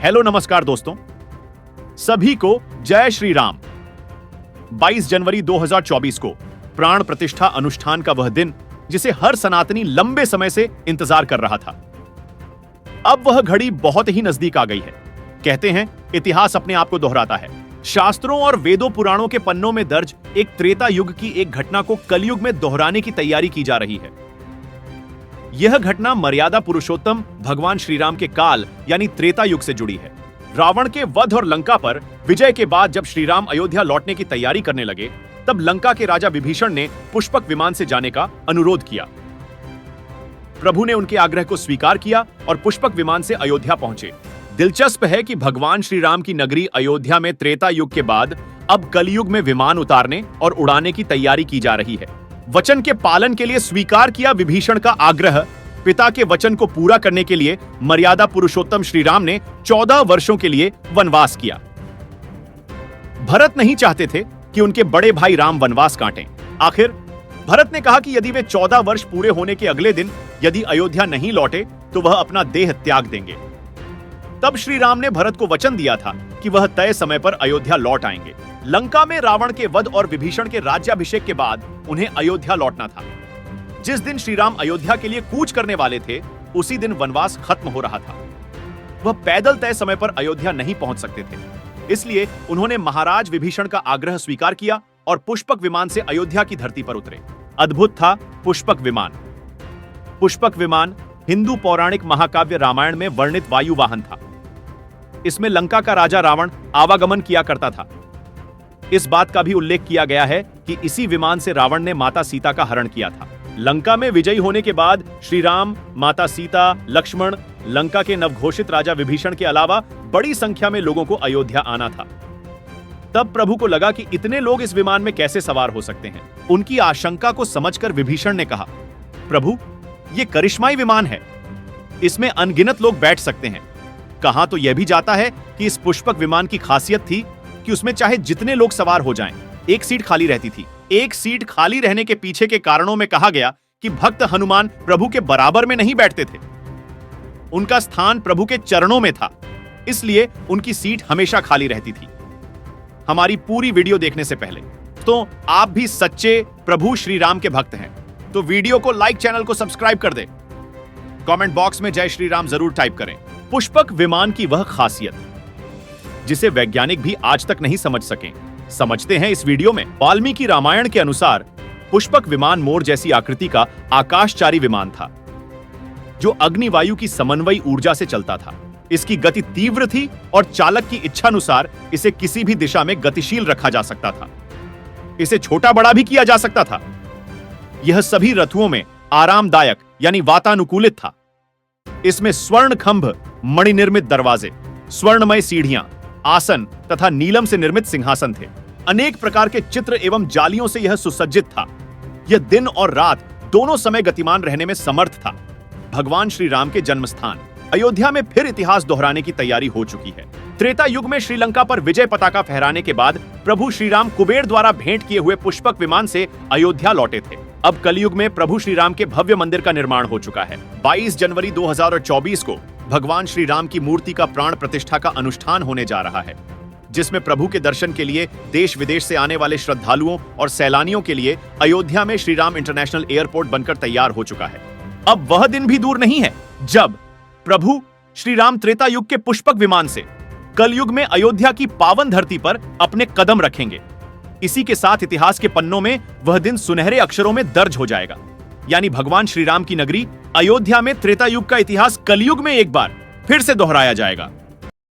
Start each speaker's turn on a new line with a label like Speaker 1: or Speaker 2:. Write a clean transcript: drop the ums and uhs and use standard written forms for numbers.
Speaker 1: Hello नमस्कार दोस्तों, सभी को जय श्री राम। 22 जनवरी 2024 को प्राण प्रतिष्ठा अनुष्ठान का वह दिन जिसे हर सनातनी लंबे समय से इंतजार कर रहा था, अब वह घड़ी बहुत ही नजदीक आ गई है। कहते हैं इतिहास अपने आप को दोहराता है। शास्त्रों और वेदों पुराणों के पन्नों में दर्ज एक त्रेता युग की एक घटना को कलयुग में दोहराने की तैयारी की जा रही है। यह घटना मर्यादा पुरुषोत्तम भगवान श्री राम के काल यानी त्रेता युग से जुड़ी है। रावण के वध और लंका पर विजय के बाद जब श्री राम अयोध्या लौटने की तैयारी करने लगे, तब लंका के राजा विभीषण ने पुष्पक विमान से जाने का अनुरोध किया। प्रभु ने उनके आग्रह को स्वीकार किया और पुष्पक विमान से अयोध्या पहुंचे। दिलचस्प है कि भगवान श्री राम की नगरी अयोध्या में त्रेता युग के बाद अब कलयुग में विमान उतारने और उड़ाने की तैयारी की जा रही है। वचन के पालन के लिए स्वीकार किया विभीषण का आग्रह। पिता के वचन को पूरा करने के लिए मर्यादा पुरुषोत्तम श्री राम ने 14 वर्षों के लिए वनवास किया। भरत नहीं चाहते थे कि उनके बड़े भाई राम वनवास काटें। आखिर भरत ने कहा कि यदि वे 14 वर्ष पूरे होने के अगले दिन यदि अयोध्या नहीं लौटे तो वह अपना देह त्याग देंगे। तब श्री राम ने भरत को वचन दिया था कि वह तय समय पर अयोध्या लौट आएंगे। लंका में रावण के वध और विभीषण के राज्याभिषेक के बाद उन्हें अयोध्या लौटना था। जिस दिन श्री राम अयोध्या के लिए कूच करने वाले थे, उसी दिन वनवास खत्म हो रहा था। वह पैदल तय समय पर अयोध्या नहीं पहुंच सकते थे, इसलिए उन्होंने महाराज विभीषण का आग्रह स्वीकार किया और पुष्पक विमान से अयोध्या की धरती पर उतरे। अद्भुत था पुष्पक विमान। पुष्पक विमान हिंदू पौराणिक महाकाव्य रामायण में वर्णित वायु वाहन था। इसमें लंका का राजा रावण आवागमन किया करता था। इस बात का भी उल्लेख किया गया है कि इसी विमान से रावण ने माता सीता का हरण किया था। लंका में विजयी होने के बाद श्री राम, माता सीता, लक्ष्मण, लंका के नवघोषित राजा विभीषण के अलावा बड़ी संख्या में लोगों को अयोध्या आना था। तब प्रभु को लगा कि इतने लोग इस विमान में कैसे सवार हो सकते हैं। उनकी आशंका को समझकर विभीषण ने कहा, प्रभु, ये करिश्माई विमान है, इसमें अनगिनत लोग बैठ सकते हैं। कहा तो यह भी जाता है कि इस पुष्पक विमान की खासियत थी कि उसमें चाहे जितने लोग सवार हो जाएं, एक सीट खाली रहती थी। एक सीट खाली रहने के पीछे के कारणों में कहा गया कि भक्त हनुमान प्रभु के बराबर में नहीं बैठते थे। उनका स्थान प्रभु के चरणों में था, इसलिए उनकी सीट हमेशा खाली रहती थी। हमारी पूरी वीडियो देखने से पहले तो आप भी सच्चे प्रभु श्री राम के भक्त हैं तो वीडियो को लाइक, चैनल को सब्सक्राइब कर दे। कमेंट बॉक्स में जय श्री राम जरूर टाइप करें। पुष्पक विमान की वह खासियत जिसे वैज्ञानिक भी आज तक नहीं समझ सके, समझते हैं इस वीडियो में। वाल्मीकि रामायण के अनुसार पुष्पक विमान मोर जैसी आकृति का आकाशचारी विमान था जो अग्निवायु की समन्वयी ऊर्जा से चलता था। इसकी गति तीव्र थी और चालक की इच्छानुसार इसे किसी भी दिशा में गतिशील रखा जा सकता था। इसे छोटा बड़ा भी किया जा सकता था। यह सभी रथुओं में आरामदायक यानी वातानुकूलित था। इसमें स्वर्ण खंभ, मणिनिर्मित दरवाजे, स्वर्णमय सीढ़ियां, आसन तथा नीलम से निर्मित सिंहासन थे। अनेक प्रकार के चित्र एवं जालियों से यह सुसज्जित था। यह दिन और रात दोनों समय गतिमान रहने में समर्थ था। भगवान श्री राम के जन्म स्थान अयोध्या में फिर इतिहास दोहराने की तैयारी हो चुकी है। त्रेता युग में श्रीलंका पर विजय पताका फहराने के बाद प्रभु श्री राम कुबेर द्वारा भेंट किए हुए पुष्पक विमान से अयोध्या लौटे थे। अब कलयुग में प्रभु श्री राम के भव्य मंदिर का निर्माण हो चुका है। 22 जनवरी 2024 को भगवान श्री राम की मूर्ति का प्राण प्रतिष्ठा का अनुष्ठान होने जा रहा है, जिसमें प्रभु के दर्शन के लिए देश विदेश से आने वाले श्रद्धालुओं और सैलानियों के लिए अयोध्या में श्री राम इंटरनेशनल एयरपोर्ट बनकर तैयार हो चुका है। अब वह दिन भी दूर नहीं है जब प्रभु श्री राम त्रेता युग के पुष्पक विमान से कलयुग में अयोध्या की पावन धरती पर अपने कदम रखेंगे। इसी के साथ इतिहास के पन्नों में वह दिन सुनहरे अक्षरों में दर्ज हो जाएगा, यानी भगवान श्री राम की नगरी अयोध्या में त्रेता युग का इतिहास कलयुग में एक बार फिर से दोहराया जाएगा।